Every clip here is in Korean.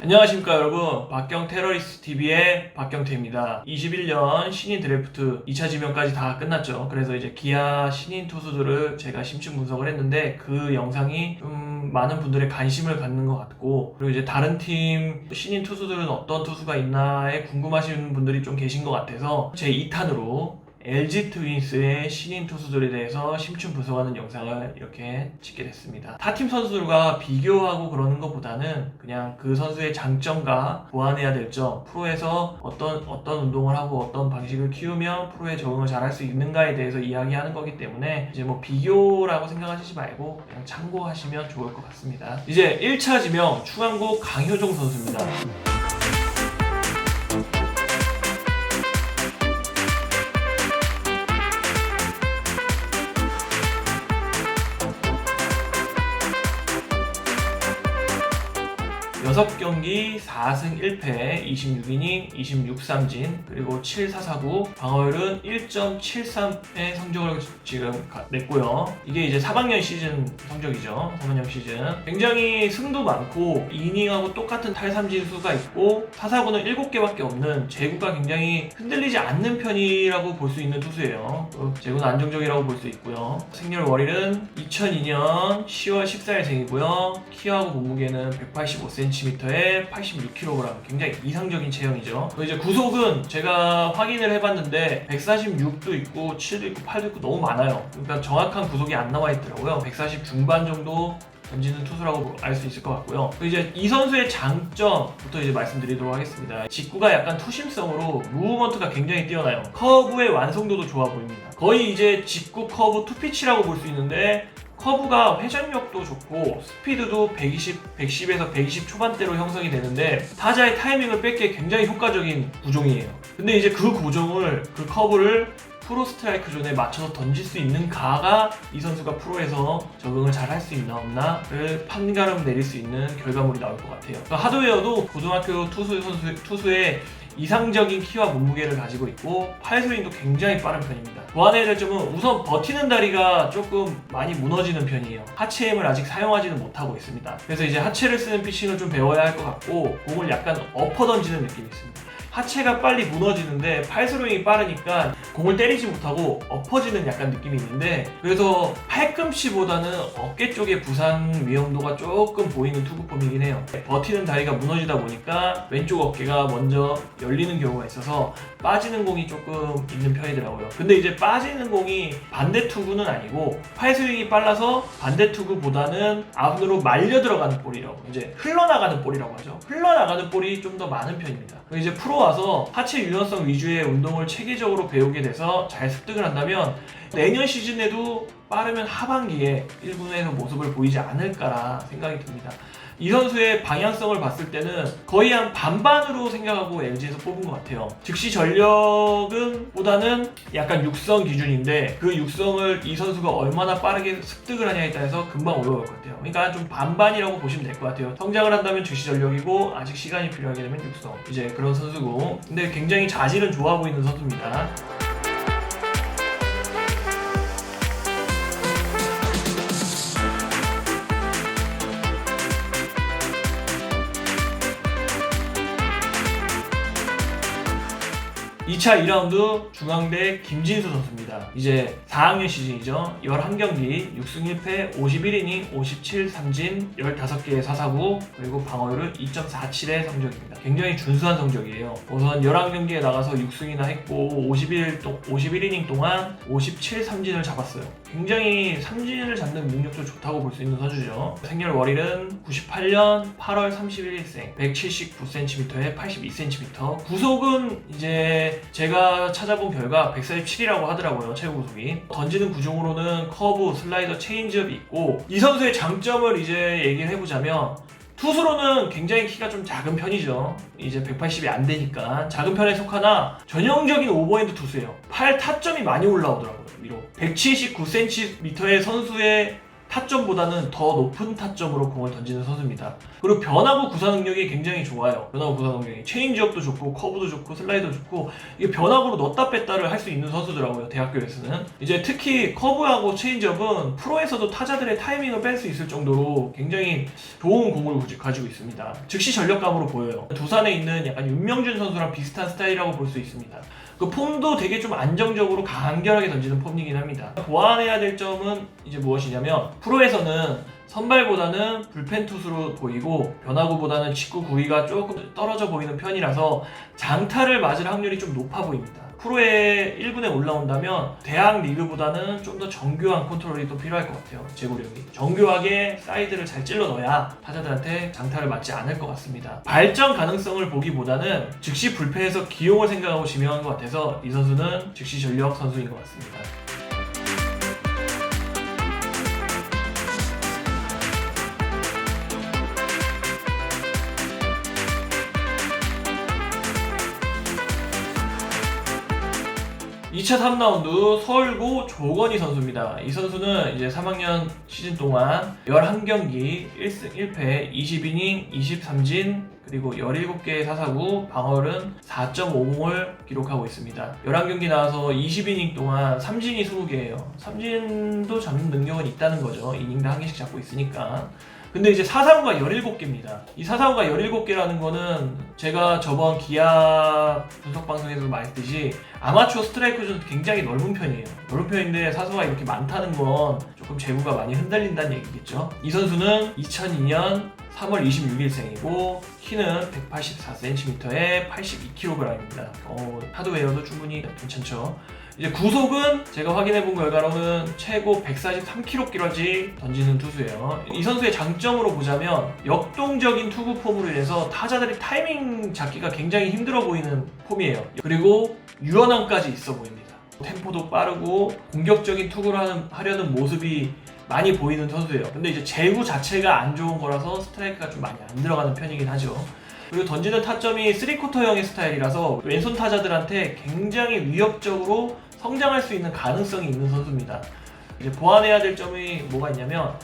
안녕하십니까 여러분, 박경 테러리스트 TV의 박경태입니다. 21년 신인 드래프트 2차 지명까지 다 끝났죠. 그래서 이제 기아 신인 투수들을 제가 심층 분석을 했는데 그 영상이 좀 많은 분들의 관심을 갖는 것 같고, 그리고 이제 다른 팀 신인 투수들은 어떤 투수가 있나에 궁금하신 분들이 좀 계신 것 같아서 제 2탄으로 LG 트윈스의 신인 투수들에 대해서 심층 분석하는 영상을 이렇게 찍게 됐습니다. 타팀 선수들과 비교하고 그러는 것보다는 그냥 그 선수의 장점과 보완해야 될 점, 프로에서 어떤 운동을 하고 어떤 방식을 키우면 프로에 적응을 잘할 수 있는가에 대해서 이야기하는 거기 때문에 이제 뭐 비교라고 생각하시지 말고 그냥 참고하시면 좋을 것 같습니다. 이제 1차 지명 충안고 강효종 선수입니다. 여섯 경기 4승 1패 26이닝 26삼진 그리고 7사사구 방어율은 1.73의 성적을 지금 냈고요. 이게 이제 4학년 시즌 성적이죠. 4학년 시즌 굉장히 승도 많고 이닝하고 똑같은 탈삼진 수가 있고 사사구는 7개밖에 없는 제구가 굉장히 흔들리지 않는 편이라고 볼 수 있는 투수예요. 제구는 안정적이라고 볼 수 있고요. 생년월일은 2002년 10월 14일생이고요. 키하고 몸무게는 185cm에 86kg, 굉장히 이상적인 체형이죠. 이제 구속은 제가 확인을 해봤는데 146도 있고 7도 있고 8도 있고 너무 많아요. 그러니까 정확한 구속이 안 나와 있더라고요. 140 중반 정도 던지는 투수라고 알 수 있을 것 같고요. 이제 이 선수의 장점부터 이제 말씀드리도록 하겠습니다. 직구가 약간 투심성으로 무브먼트가 굉장히 뛰어나요. 커브의 완성도도 좋아 보입니다. 거의 이제 직구 커브 투피치라고 볼 수 있는데 커브가 회전력도 좋고 스피드도 110에서 120 초반대로 형성이 되는데 타자의 타이밍을 뺏기에 굉장히 효과적인 구종이에요. 근데 이제 그 커브를 프로 스트라이크 존에 맞춰서 던질 수 있는 가가 이 선수가 프로에서 적응을 잘 할 수 있나 없나를 판가름 내릴 수 있는 결과물이 나올 것 같아요. 그러니까 하드웨어도 고등학교 투수의 이상적인 키와 몸무게를 가지고 있고 팔스윙도 굉장히 빠른 편입니다. 보완해야 될 점은 우선 버티는 다리가 조금 많이 무너지는 편이에요. 하체 힘을 아직 사용하지는 못하고 있습니다. 그래서 이제 하체를 쓰는 피칭을 좀 배워야 할 것 같고 공을 약간 엎어 던지는 느낌이 있습니다. 하체가 빨리 무너지는데 팔스윙이 빠르니까 공을 때리지 못하고 엎어지는 약간 느낌이 있는데, 그래서 팔꿈치보다는 어깨 쪽의 부상 위험도가 조금 보이는 투구폼이긴 해요. 버티는 다리가 무너지다 보니까 왼쪽 어깨가 먼저 열리는 경우가 있어서 빠지는 공이 조금 있는 편이더라고요. 근데 이제 빠지는 공이 반대 투구는 아니고 팔스윙이 빨라서 반대 투구보다는 안으로 말려 들어가는 볼이라고, 이제 흘러나가는 볼이라고 하죠. 흘러나가는 볼이 좀 더 많은 편입니다. 이제 프로 와서 하체 유연성 위주의 운동을 체계적으로 배우게 돼서 잘 습득을 한다면 내년 시즌에도 빠르면 하반기에 1군에서 모습을 보이지 않을까라 생각이 듭니다. 이 선수의 방향성을 봤을 때는 거의 한 반반으로 생각하고 LG에서 뽑은 것 같아요. 즉시 전력은 보다는 약간 육성 기준인데 그 육성을 이 선수가 얼마나 빠르게 습득을 하냐에 따라서 금방 올라올 것 같아요. 그러니까 좀 반반이라고 보시면 될 것 같아요. 성장을 한다면 즉시 전력이고 아직 시간이 필요하게 되면 육성, 이제 그런 선수고, 근데 굉장히 자질은 좋아 보이는 선수입니다. 2차 2라운드 중앙대 김진수 선수입니다. 이제 4학년 시즌이죠. 11경기 6승 1패 51이닝 57삼진 15개의 사사구 그리고 방어율은 2.47의 성적입니다. 굉장히 준수한 성적이에요. 우선 11경기에 나가서 6승이나 했고 51이닝 동안 57삼진을 잡았어요. 굉장히 삼진을 잡는 능력도 좋다고 볼 수 있는 선수죠. 생년월일은 98년 8월 31일생 179cm에 82cm. 구속은 이제 제가 찾아본 결과 147이라고 하더라고요. 최고 구속이. 던지는 구종으로는 커브, 슬라이더, 체인지업이 있고, 이 선수의 장점을 이제 얘기를 해보자면 투수로는 굉장히 키가 좀 작은 편이죠. 이제 180이 안 되니까 작은 편에 속하나 전형적인 오버핸드 투수예요. 팔 타점이 많이 올라오더라고요. 위로 179cm의 선수의 타점보다는 더 높은 타점으로 공을 던지는 선수입니다. 그리고 변화구 구사 능력이 굉장히 좋아요. 변화구 구사 능력이 체인지업도 좋고 커브도 좋고 슬라이더도 좋고 이게 변화구로 넣었다 뺐다를 할 수 있는 선수더라고요. 대학교에서는. 이제 특히 커브하고 체인지업은 프로에서도 타자들의 타이밍을 뺄 수 있을 정도로 굉장히 좋은 공을 가지고 있습니다. 즉시 전력감으로 보여요. 두산에 있는 약간 윤명준 선수랑 비슷한 스타일이라고 볼 수 있습니다. 그 폼도 되게 좀 안정적으로 간결하게 던지는 폼이긴 합니다. 보완해야 될 점은 이제 무엇이냐면 프로에서는 선발보다는 불펜 투수로 보이고 변화구보다는 직구 구위가 조금 떨어져 보이는 편이라서 장타를 맞을 확률이 좀 높아 보입니다. 프로에 1군에 올라온다면 대학 리그보다는 좀 더 정교한 컨트롤이 또 필요할 것 같아요. 제구력이 정교하게 사이드를 잘 찔러 넣어야 타자들한테 장타를 맞지 않을 것 같습니다. 발전 가능성을 보기보다는 즉시 불펜에서 기용을 생각하고 지명한 것 같아서 이 선수는 즉시 전력 선수인 것 같습니다. 2차 3라운드 서울고 조건희 선수입니다. 이 선수는 이제 3학년 시즌 동안 11경기 1승 1패 20이닝 23진 그리고 17개의 사사구 방어율은 4.50을 기록하고 있습니다. 11경기 나와서 20이닝 동안 삼진이 20개예요. 삼진도 잡는 능력은 있다는 거죠. 이닝당 한 개씩 잡고 있으니까. 근데 이제 사사구가 17개입니다. 이 사사구가 17개라는 거는 제가 저번 기아 분석 방송에서 말했듯이 아마추어 스트라이크 존 굉장히 넓은 편이에요. 넓은 편인데 사사구가 이렇게 많다는 건 조금 제구가 많이 흔들린다는 얘기겠죠. 이 선수는 2002년 3월 26일생이고 키는 184cm에 82kg입니다. 하드웨어도 충분히 괜찮죠. 이제 구속은 제가 확인해본 결과로는 최고 143kg까지 던지는 투수예요. 이 선수의 장점으로 보자면 역동적인 투구 폼으로 인해서 타자들이 타이밍 잡기가 굉장히 힘들어 보이는 폼이에요. 그리고 유연함까지 있어 보입니다. 템포도 빠르고 공격적인 투구를 하려는 모습이 많이 보이는 선수예요. 근데 이제 제구 자체가 안 좋은 거라서 스트라이크가 좀 많이 안 들어가는 편이긴 하죠. 그리고 던지는 타점이 3쿼터형의 스타일이라서 왼손 타자들한테 굉장히 위협적으로 성장할 수 있는 가능성이 있는 선수입니다. 이제 보완해야 될 점이 뭐가 있냐면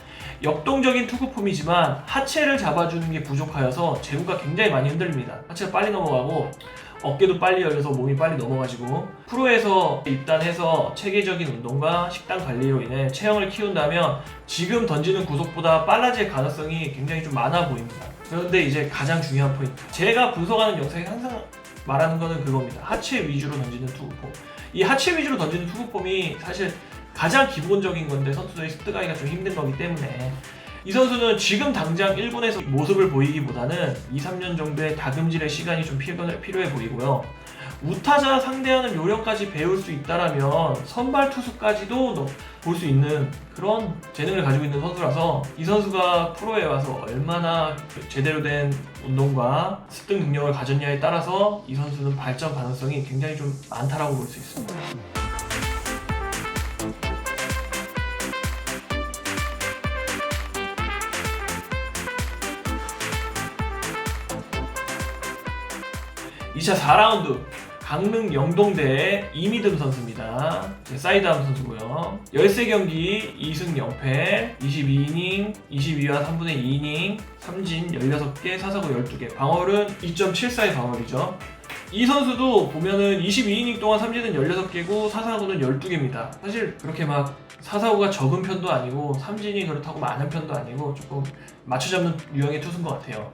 역동적인 투구폼이지만 하체를 잡아주는 게 부족하여서 제구가 굉장히 많이 흔들립니다. 하체가 빨리 넘어가고 어깨도 빨리 열려서 몸이 빨리 넘어가지고 프로에서 입단해서 체계적인 운동과 식단 관리로 인해 체형을 키운다면 지금 던지는 구속보다 빨라질 가능성이 굉장히 좀 많아 보입니다. 그런데 이제 가장 중요한 포인트, 제가 분석하는 영상에 항상 말하는 거는 그겁니다. 하체 위주로 던지는 투구폼. 이 하체 위주로 던지는 투구폼이 사실 가장 기본적인 건데 선수들이 습득하기가 좀 힘든 거기 때문에 이 선수는 지금 당장 1군에서 모습을 보이기보다는 2-3년 정도의 다금질의 시간이 좀 필요해 보이고요. 우타자 상대하는 요령까지 배울 수 있다라면 선발 투수까지도 볼 수 있는 그런 재능을 가지고 있는 선수라서 이 선수가 프로에 와서 얼마나 제대로 된 운동과 습득 능력을 가졌냐에 따라서 이 선수는 발전 가능성이 굉장히 좀 많다라고 볼 수 있습니다. 2차 4라운드 강릉 영동대의 이미듬 선수입니다. 사이드암 선수고요. 13경기 2승 0패 22이닝 22와 3분의 2이닝 삼진 16개 사사구 12개 방어율은 2.74의 방어율이죠. 이 선수도 보면은 22이닝 동안 삼진은 16개고 사사구는 12개입니다. 사실 그렇게 막 사사구가 적은 편도 아니고 삼진이 그렇다고 많은 편도 아니고 조금 맞춰잡는 유형의 투수인 것 같아요.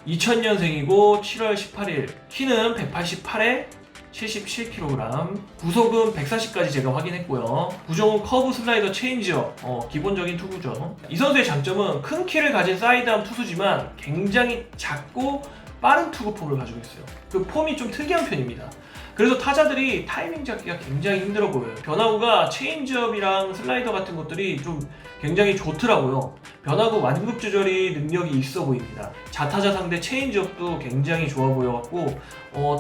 2000년생이고 7월 18일 키는 188에 77kg 구속은 140까지 제가 확인했고요. 구종은 커브, 슬라이더, 체인지업 기본적인 투구죠. 이 선수의 장점은 큰 키를 가진 사이드암 투수지만 굉장히 작고 빠른 투구 폼을 가지고 있어요. 그 폼이 좀 특이한 편입니다. 그래서 타자들이 타이밍 잡기가 굉장히 힘들어 보여요. 변화구가 체인지업이랑 슬라이더 같은 것들이 좀 굉장히 좋더라고요. 변화구 완급 조절이 능력이 있어 보입니다. 좌타자 상대 체인지업도 굉장히 좋아 보여갖고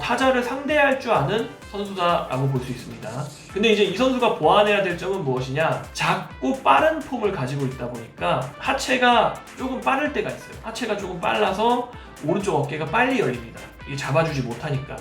타자를 상대할 줄 아는 선수다라고 볼 수 있습니다. 근데 이제 이 선수가 보완해야 될 점은 무엇이냐? 작고 빠른 폼을 가지고 있다 보니까 하체가 조금 빠를 때가 있어요. 하체가 조금 빨라서 오른쪽 어깨가 빨리 열립니다. 이게 잡아주지 못하니까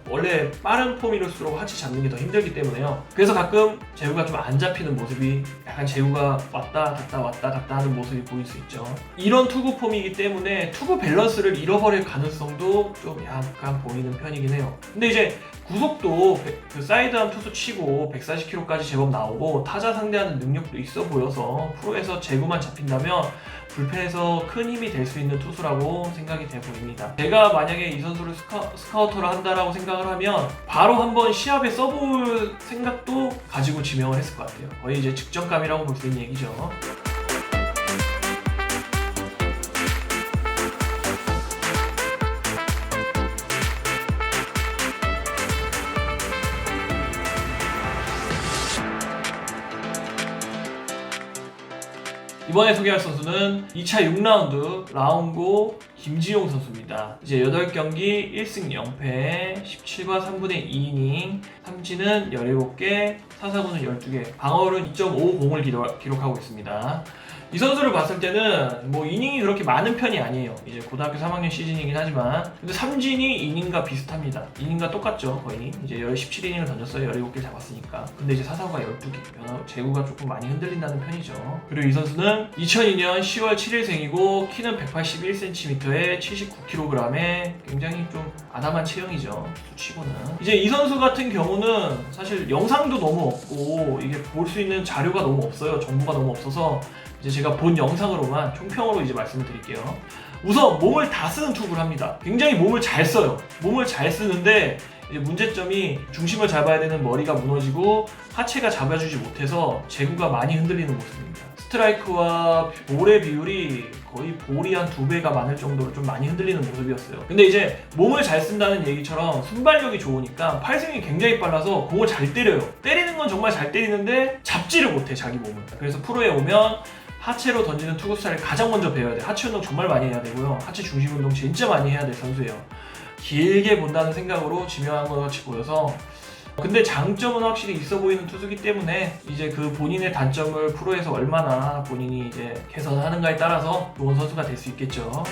원래 빠른 폼일수록 하체 잡는 게 더 힘들기 때문에요. 그래서 가끔 제구가 좀 안 잡히는 모습이 약간 제구가 왔다 갔다 하는 모습이 보일 수 있죠. 이런 투구 폼이기 때문에 투구 밸런스를 잃어버릴 가능성도 좀 약간 보이는 편이긴 해요. 근데 이제 구속도 그 사이드암 투수 치고 140km까지 제법 나오고 타자 상대하는 능력도 있어 보여서 프로에서 제구만 잡힌다면 불펜에서 큰 힘이 될 수 있는 투수라고 생각이 돼 보입니다. 제가 만약에 이 선수를 스카우터를 한다라고 생각을 하면 바로 한번 시합에 써볼 생각도 가지고 지명을 했을 것 같아요. 거의 이제 직전감이라고 볼 수 있는 얘기죠. 이번에 소개할 선수는 2차 6라운드 라운고 김지용 선수입니다. 이제 8경기 1승 0패 17과 3분의 2이닝, 삼진은 17개, 사사구는 12개, 방어율은 2.50을 기록하고 있습니다. 이 선수를 봤을 때는 뭐 이닝이 그렇게 많은 편이 아니에요. 이제 고등학교 3학년 시즌이긴 하지만 근데 삼진이 이닝과 비슷합니다. 이닝과 똑같죠. 거의 이제 17이닝을 던졌어요. 17개 잡았으니까. 근데 이제 사사구가 12개, 제구가 조금 많이 흔들린다는 편이죠. 그리고 이 선수는 2002년 10월 7일생이고 키는 181cm에 79kg에 굉장히 좀 아담한 체형이죠. 수치고는. 이제 이 선수 같은 경우는 사실 영상도 너무 없고 이게 볼 수 있는 자료가 너무 없어요. 정보가 너무 없어서 이제 제가 본 영상으로만 총평으로 이제 말씀을 드릴게요. 우선 몸을 다 쓰는 투구를 합니다. 굉장히 몸을 잘 써요. 몸을 잘 쓰는데 이제 문제점이 중심을 잡아야 되는 머리가 무너지고 하체가 잡아주지 못해서 제구가 많이 흔들리는 모습입니다. 스트라이크와 볼의 비율이 거의 볼이 한 2배가 많을 정도로 좀 많이 흔들리는 모습이었어요. 근데 이제 몸을 잘 쓴다는 얘기처럼 순발력이 좋으니까 팔스윙이 굉장히 빨라서 공을 잘 때려요. 때리는 건 정말 잘 때리는데 잡지를 못해, 자기 몸을. 그래서 프로에 오면 하체로 던지는 투구 스타일을 가장 먼저 배워야 돼요. 하체 운동 정말 많이 해야 되고요. 하체 중심 운동 진짜 많이 해야 될 선수예요. 길게 본다는 생각으로 지명한 것 같이 보여서, 근데 장점은 확실히 있어 보이는 투수기 때문에 이제 그 본인의 단점을 프로에서 얼마나 본인이 이제 개선하는가에 따라서 좋은 선수가 될 수 있겠죠.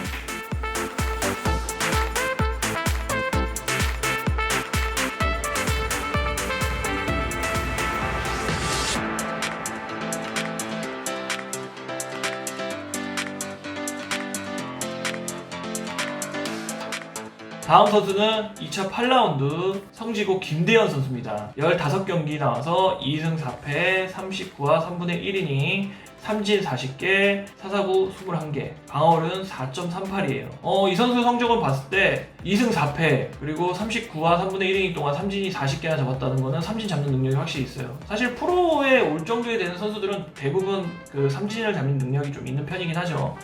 다음 선수는 2차 8라운드 성지고 김대현 선수입니다. 15경기 나와서 2승 4패 39와 3분의 1이닝, 삼진 40개, 사사구 21개, 방어율은 4.38이에요. 이 선수 성적을 봤을 때 2승 4패 그리고 39와 3분의 1이닝 동안 삼진이 40개나 잡았다는 거는 삼진 잡는 능력이 확실히 있어요. 사실 프로에 올 정도에 되는 선수들은 대부분 그 삼진을 잡는 능력이 좀 있는 편이긴 하죠.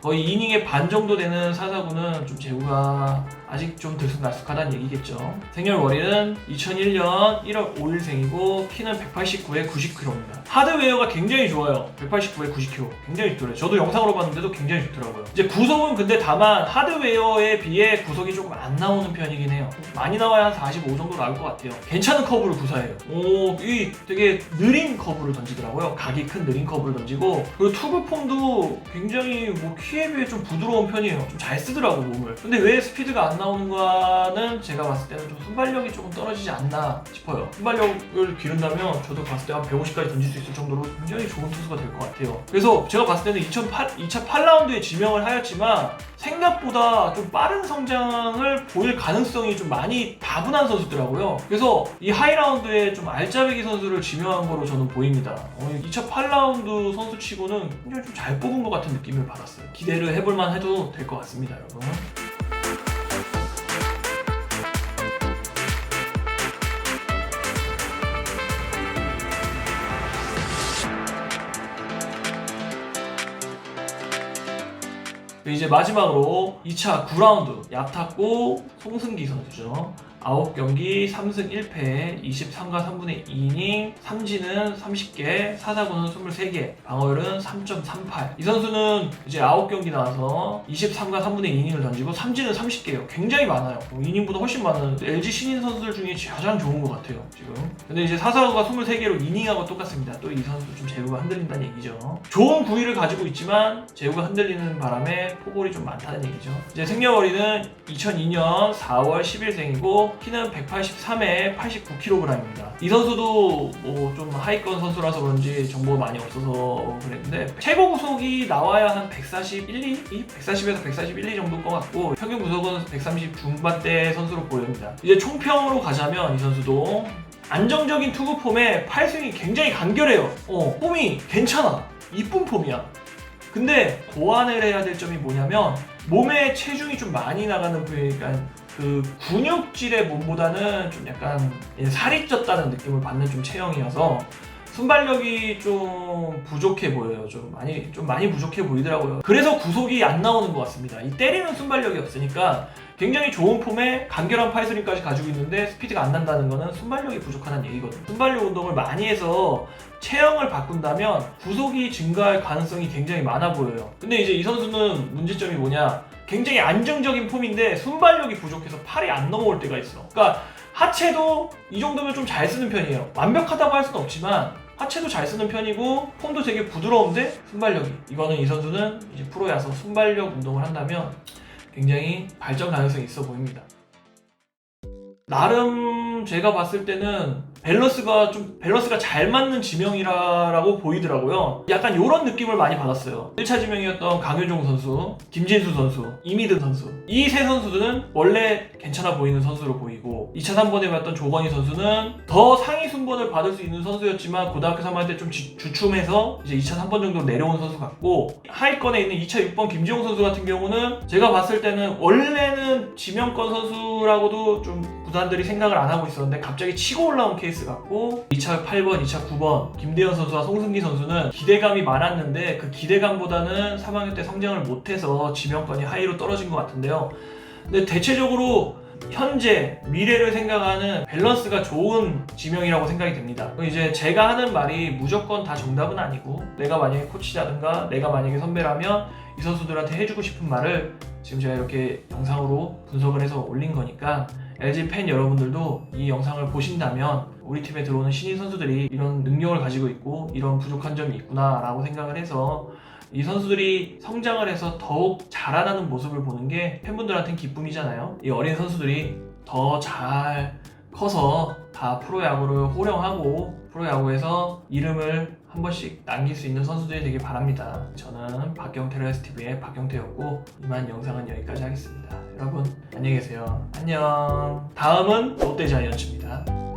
거의 이닝의 반 정도 되는 사사구는 좀 제구가 아직 좀 들쑥날쑥하다는 얘기겠죠. 생년월일은 2001년 1월 5일생이고 키는 189에 90kg입니다. 하드웨어가 굉장히 좋아요. 189에 90kg. 굉장히 좋더라고요. 저도 영상으로 봤는데도 굉장히 좋더라고요. 이제 구속은 근데 다만 하드웨어에 비해 구속이 조금 안 나오는 편이긴 해요. 많이 나와야 한 45 정도 나올 것 같아요. 괜찮은 커브를 구사해요. 이 되게 느린 커브를 던지더라고요. 각이 큰 느린 커브를 던지고, 그리고 투구 폼도 굉장히 뭐 키에 비해 좀 부드러운 편이에요. 좀 잘 쓰더라고, 몸을. 근데 왜 스피드가 안 나오는가는 제가 봤을 때는 좀 순발력이 조금 떨어지지 않나 싶어요. 순발력을 기른다면 저도 봤을 때 한 150까지 던질 수 있을 정도로 굉장히 좋은 투수가 될 것 같아요. 그래서 제가 봤을 때는 2차 8라운드에 지명을 하였지만 생각보다 좀 빠른 성장을 보일 가능성이 좀 많이 다분한 선수더라고요. 그래서 이 하이라운드에 좀 알짜배기 선수를 지명한 거로 저는 보입니다. 2차 8라운드 선수치고는 굉장히 좀 잘 뽑은 것 같은 느낌을 받았어요. 기대를 해볼만 해도 될 것 같습니다, 여러분. 이제 마지막으로 2차 9라운드 얍탁고 송승기 선수죠. 9경기 3승 1패 23과 3분의 2이닝, 삼진은 30개, 사사구는 23개, 방어율은 3.38. 이 선수는 이제 9경기 나와서 23과 3분의 2이닝을 던지고 삼진은 30개예요. 굉장히 많아요. 이닝보다 훨씬 많은 LG 신인 선수들 중에 가장 좋은 것 같아요, 지금. 근데 이제 사사구가 23개로 이닝하고 똑같습니다. 또 이 선수 좀 제구가 흔들린다는 얘기죠. 좋은 구위를 가지고 있지만 제구가 흔들리는 바람에 포볼이 좀 많다는 얘기죠. 이제 생년월일은 2002년 4월 10일생이고 키는 183에 89kg입니다. 이 선수도 뭐 좀 하위권 선수라서 그런지 정보가 많이 없어서 그랬는데 최고 구속이 나와야 한 141, 2? 140에서 141, 2 정도일 것 같고 평균 구속은 130 중반대 선수로 보입니다. 이제 총평으로 가자면 이 선수도 안정적인 투구 폼에 팔스윙이 굉장히 간결해요. 폼이 괜찮아. 이쁜 폼이야. 근데 보완을 해야 될 점이 뭐냐면 몸에 체중이 좀 많이 나가는 부위니까 그 근육질의 몸보다는 좀 약간 살이 쪘다는 느낌을 받는 좀 체형이어서 순발력이 좀 부족해 보여요. 좀 많이 부족해 보이더라고요. 그래서 구속이 안 나오는 것 같습니다. 이 때리는 순발력이 없으니까 굉장히 좋은 폼에 간결한 파이스윙까지 가지고 있는데 스피드가 안 난다는 거는 순발력이 부족하다는 얘기거든요. 순발력 운동을 많이 해서 체형을 바꾼다면 구속이 증가할 가능성이 굉장히 많아 보여요. 근데 이제 이 선수는 문제점이 뭐냐? 굉장히 안정적인 폼인데 순발력이 부족해서 팔이 안 넘어올 때가 있어. 그러니까 하체도 이 정도면 좀 잘 쓰는 편이에요. 완벽하다고 할 수는 없지만 하체도 잘 쓰는 편이고 폼도 되게 부드러운데 순발력이, 이거는 이 선수는 이제 프로에 와서 순발력 운동을 한다면 굉장히 발전 가능성이 있어 보입니다. 나름 제가 봤을 때는 밸런스가 잘 맞는 지명이라고 보이더라고요. 약간 이런 느낌을 많이 받았어요. 1차 지명이었던 강효종 선수, 김진수 선수, 이미든 선수, 이 세 선수들은 원래 괜찮아 보이는 선수로 보이고 2차 3번에 봤던 조건희 선수는 더 상위 순번을 받을 수 있는 선수였지만 고등학교 3학년 때 좀 주춤해서 이제 2차 3번 정도 내려온 선수 같고, 하위권에 있는 2차 6번 김지용 선수 같은 경우는 제가 봤을 때는 원래는 지명권 선수라고도 좀 부산들이 생각을 안 하고 있었는데 갑자기 치고 올라온 케이스 같고, 2차 8번, 2차 9번 김대현 선수와 송승기 선수는 기대감이 많았는데 그 기대감보다는 3학년 때 성장을 못해서 지명권이 하위로 떨어진 것 같은데요. 근데 대체적으로 현재 미래를 생각하는 밸런스가 좋은 지명이라고 생각이 됩니다. 이제 제가 하는 말이 무조건 다 정답은 아니고, 내가 만약에 코치라든가 내가 만약에 선배라면 이 선수들한테 해주고 싶은 말을 지금 제가 이렇게 영상으로 분석을 해서 올린 거니까 LG 팬 여러분들도 이 영상을 보신다면 우리 팀에 들어오는 신인 선수들이 이런 능력을 가지고 있고 이런 부족한 점이 있구나 라고 생각을 해서 이 선수들이 성장을 해서 더욱 자라나는 모습을 보는 게 팬분들한테는 기쁨이잖아요. 이 어린 선수들이 더 잘 커서 다 프로야구를 호령하고 프로야구에서 이름을 한 번씩 남길 수 있는 선수들이 되길 바랍니다. 저는 박경태 레스TV의 박경태였고 이만 영상은 여기까지 하겠습니다. 여러분 안녕히 계세요. 안녕. 다음은 롯데자이언츠입니다.